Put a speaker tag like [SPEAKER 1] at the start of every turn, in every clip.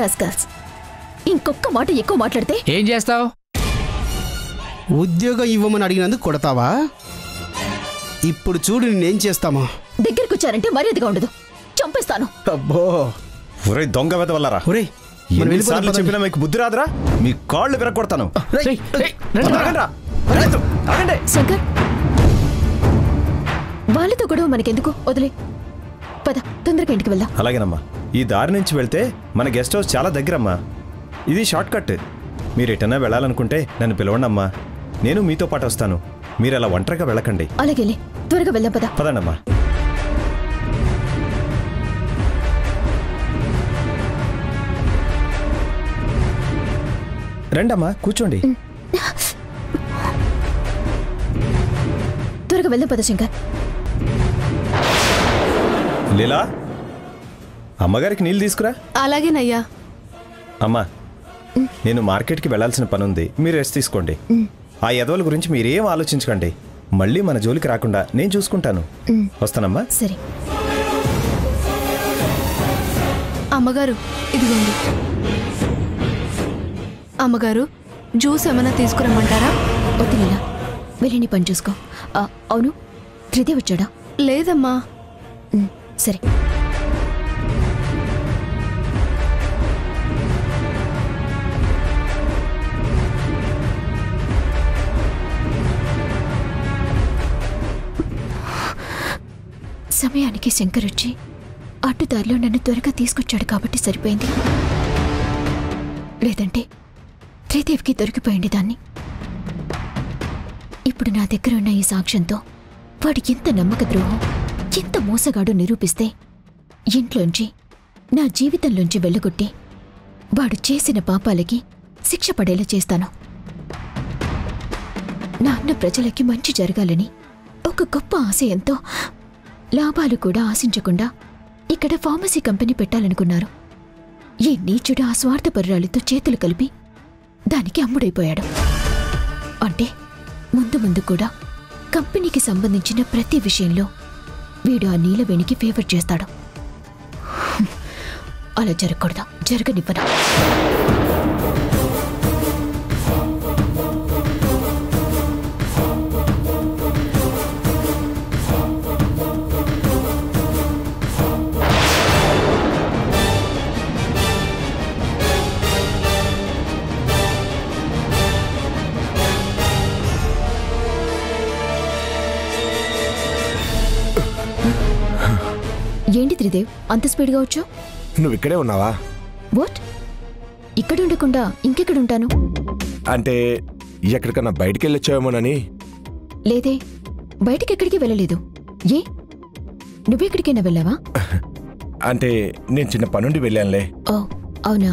[SPEAKER 1] Rascals, ఇంకొక్క మాట ఎక్కువ మాట్లాడితే
[SPEAKER 2] ఏం చేస్తావు?
[SPEAKER 3] ఉద్యోగం ఇవ్వమని అడిగినందుకు కొడతావా? ఇప్పుడు చూడు నేనేం చేస్తామో.
[SPEAKER 1] దగ్గరికి వచ్చారంటే మర్యాదగా ఉండదు, చంపేస్తాను.
[SPEAKER 3] అబ్బో
[SPEAKER 4] ఒరే దొంగ వెదవల్లారా, ఎన్నిసార్లు చెప్పినా మీకు బుద్ధి రాదురా? మీ కాళ్ళు విరగొడతాను.
[SPEAKER 1] శంకర్, వాళ్ళతో గొడవ మనకెందుకు, వదిలే. పద, తొందరగా ఇంటికి వెళ్దాం.
[SPEAKER 4] అలాగేనమ్మా. ఈ దారి నుంచి వెళ్తే మన గెస్ట్ హౌస్ చాలా దగ్గరమ్మా. ఇది షార్ట్ కట్. మీరు ఎటన్నా వెళ్ళాలనుకుంటే నన్ను పిలవండి అమ్మా, నేను మీతో పాటు వస్తాను. మీరు అలా ఒంటరిగా వెళ్ళకండి.
[SPEAKER 1] అలాగే, త్వరగా వెళ్దాం. పద.
[SPEAKER 4] పదండమ్మా. రండమ్మా, కూర్చోండి.
[SPEAKER 1] త్వరగా వెళ్దాం. పద శంకర్.
[SPEAKER 4] లీలా, అమ్మగారికి నీళ్ళు తీసుకురా.
[SPEAKER 1] అలాగేనయ్యా.
[SPEAKER 4] అమ్మా, నేను మార్కెట్కి వెళ్లాల్సిన పని ఉంది, మీరు రెస్ట్ తీసుకోండి. ఆ ఎదవల గురించి మీరేం ఆలోచించకండి. మళ్ళీ మన జోలికి రాకుండా నేను చూసుకుంటాను. వస్తానమ్మా.
[SPEAKER 1] సరే.
[SPEAKER 5] అమ్మగారు, ఇదిగోండి. అమ్మగారు, జ్యూస్ ఏమైనా తీసుకురమ్మంటారా?
[SPEAKER 1] వద్దులేలా, వెళ్ళి నీ పని చూసుకో. అవును, త్రిదేవ్ వచ్చాడా?
[SPEAKER 5] లేదమ్మా.
[SPEAKER 1] సరే. సమయానికి శంకర్ వచ్చి అడ్డుదారిలో నన్ను త్వరగా తీసుకొచ్చాడు కాబట్టి సరిపోయింది. లేదంటే త్రిదేవ్కి దొరికిపోయింది దాన్ని. ఇప్పుడు నా దగ్గర ఉన్న ఈ సాక్ష్యంతో వాడు ఎంత నమ్మక ద్రోహం, ఎంత మోసగాడు నిరూపిస్తే ఇంట్లోంచి, నా జీవితంలోంచి వెళ్ళగొట్టి వాడు చేసిన పాపాలకి శిక్ష పడేలా చేస్తాను. నా అన్న ప్రజలకి మంచి జరగాలని ఒక గొప్ప ఆశయంతో, లాభాలు కూడా ఆశించకుండా ఇక్కడ ఫార్మసీ కంపెనీ పెట్టాలనుకున్నారు. ఈ నీచుడు ఆ స్వార్థపరురాలితో చేతులు కలిపి దానికి అమ్ముడైపోయాడు. అంటే ముందు ముందు కూడా కంపెనీకి సంబంధించిన ప్రతి విషయంలో వీడు ఆ నీలవేణికి ఫేవర్ చేస్తాడు. అలా జరగకూడదు, జరగనివ్వను. ఏంటి త్రిదేవ్, అంత స్పీడ్గా వచ్చావు?
[SPEAKER 6] నువ్వు ఇక్కడే ఉన్నావా?
[SPEAKER 1] వాట్? ఇక్కడ ఉండకుండా ఇంకెక్కడుంటాను?
[SPEAKER 6] అంటే ఎక్కడికన్నా బయటికి వెళ్ళొచ్చావేమోనని.
[SPEAKER 1] లేదే, బయటికెక్కడికి వెళ్ళలేదు. ఏ, నువ్వెక్కడికైనా వెళ్ళావా?
[SPEAKER 6] అంటే నేను చిన్న పనుండి వెళ్ళానులే.
[SPEAKER 1] ఓ, అవునా?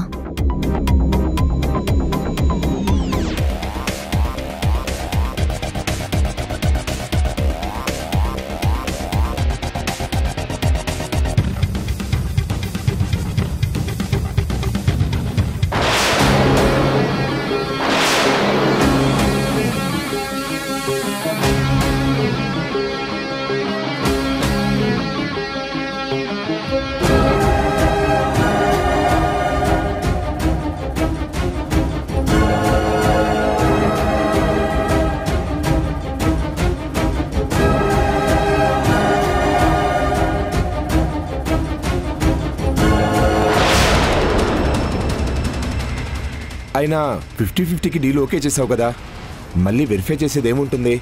[SPEAKER 6] అయినా 50-50కి డీల్ ఓకే చేసావు కదా, మళ్ళీ వెరిఫై చేసేది ఏముంటుంది?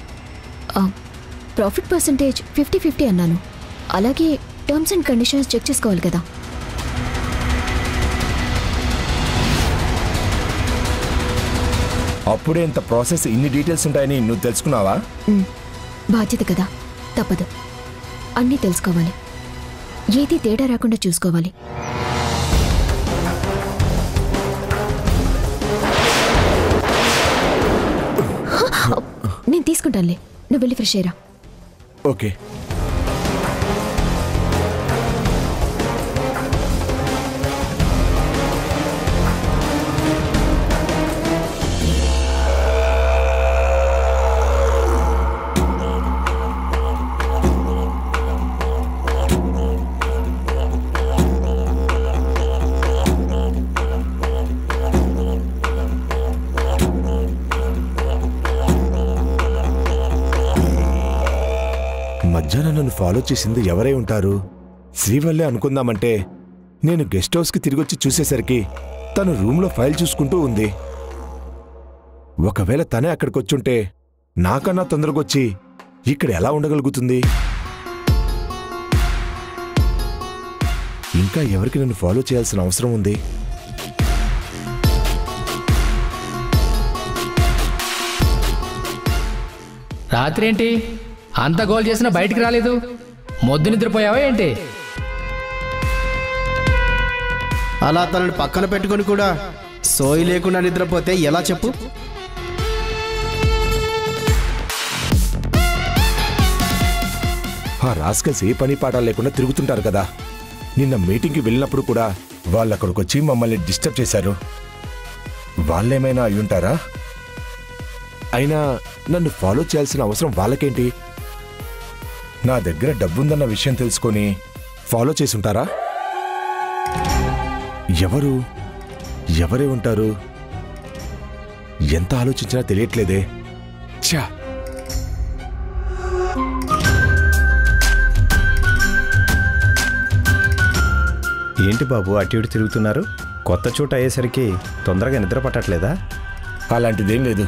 [SPEAKER 1] ప్రాఫిట్ పర్సంటేజ్ 50-50 అన్నాను. అలాగే టర్మ్స్ అండ్ కండిషన్స్ చెక్ చేసుకోవాలి కదా.
[SPEAKER 6] అప్పుడే ఇంత ప్రాసెస్, ఇన్ని డీటెయిల్స్ ఉంటాయని నువ్వు తెలుసుకున్నావా?
[SPEAKER 1] బాధ్యత కదా, తప్పదు. అన్నీ తెలుసుకోవాలి, ఏది తేడా రాకుండా చూసుకోవాలి. నేను తీసుకుంటానులే, నువ్వు వెళ్ళి ఫ్రెష్ అయ్యరా.
[SPEAKER 6] ఓకే. మధ్యాహ్నం నన్ను ఫాలో చేసింది ఎవరై ఉంటారు? శ్రీవల్లే అనుకుందామంటే నేను గెస్ట్ హౌస్కి తిరిగొచ్చి చూసేసరికి తను రూమ్లో ఫైల్ చూసుకుంటూ ఉంది. ఒకవేళ తనే అక్కడికొచ్చుంటే నాకన్నా తొందరగొచ్చి ఇక్కడ ఎలా ఉండగలుగుతుంది? ఇంకా ఎవరికి నన్ను ఫాలో చేయాల్సిన అవసరం ఉంది?
[SPEAKER 2] రాత్రి ఏంటి అంత గోల్ చేసినా బయటికి రాలేదు? మొద్దు నిద్రపోయావా ఏంటి?
[SPEAKER 3] అలా తనని పక్కన పెట్టుకొని కూడా సోయి లేకుండా నిద్రపోతే ఎలా చెప్పు?
[SPEAKER 6] ఆ రాస్కల్స్ ఏ పని పాఠాలు లేకుండా తిరుగుతుంటారు కదా. నిన్న మీటింగ్కి వెళ్ళినప్పుడు కూడా వాళ్ళు అక్కడికొచ్చి మమ్మల్ని డిస్టర్బ్ చేశారు. వాళ్ళేమైనా అయ్యుంటారా? అయినా నన్ను ఫాలో చేయాల్సిన అవసరం వాళ్ళకేంటి? నా దగ్గర డబ్బుందన్న విషయం తెలుసుకొని ఫాలో చేసుంటారా? ఎవరే ఉంటారు? ఎంత ఆలోచించినా తెలియట్లేదే. ఛా!
[SPEAKER 4] ఏంటి బాబు అటు ఇటు తిరుగుతున్నారు? కొత్త చోటు అయ్యేసరికి తొందరగా నిద్ర పట్టట్లేదా?
[SPEAKER 6] అలాంటిదేం లేదు.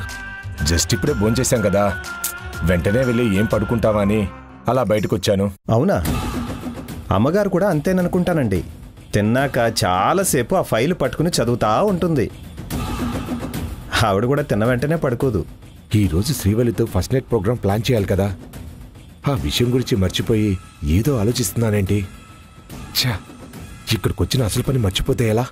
[SPEAKER 6] జస్ట్ ఇప్పుడే భోంచేశాం కదా, వెంటనే వెళ్ళి ఏం పడుకుంటావా అని అలా బయటకొచ్చాను.
[SPEAKER 4] అవునా? అమ్మగారు కూడా అంతేననుకుంటానండి. తిన్నాక చాలాసేపు ఆ ఫైల్ పట్టుకుని చదువుతా ఉంటుంది. ఆవిడ కూడా తిన్న వెంటనే పడుకోదు.
[SPEAKER 6] ఈరోజు శ్రీవల్లితో ఫస్ట్ నైట్ ప్రోగ్రాం ప్లాన్ చేయాలి కదా, ఆ విషయం గురించి మర్చిపోయి ఏదో ఆలోచిస్తున్నానేంటి? ఛా! ఇక్కడికొచ్చిన అసలు పని మర్చిపోతే ఎలా?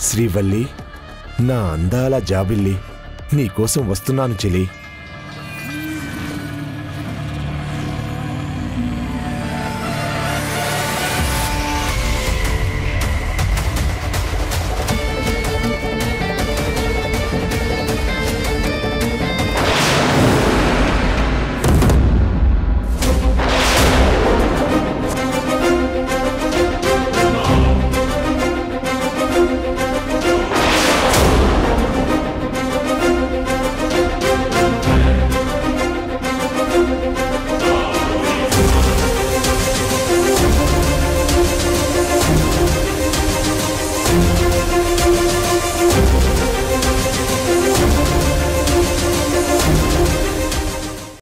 [SPEAKER 6] శ్రీవల్లి, నా అందాల జాబిల్లి, నీకోసం వస్తున్నాను చెలి.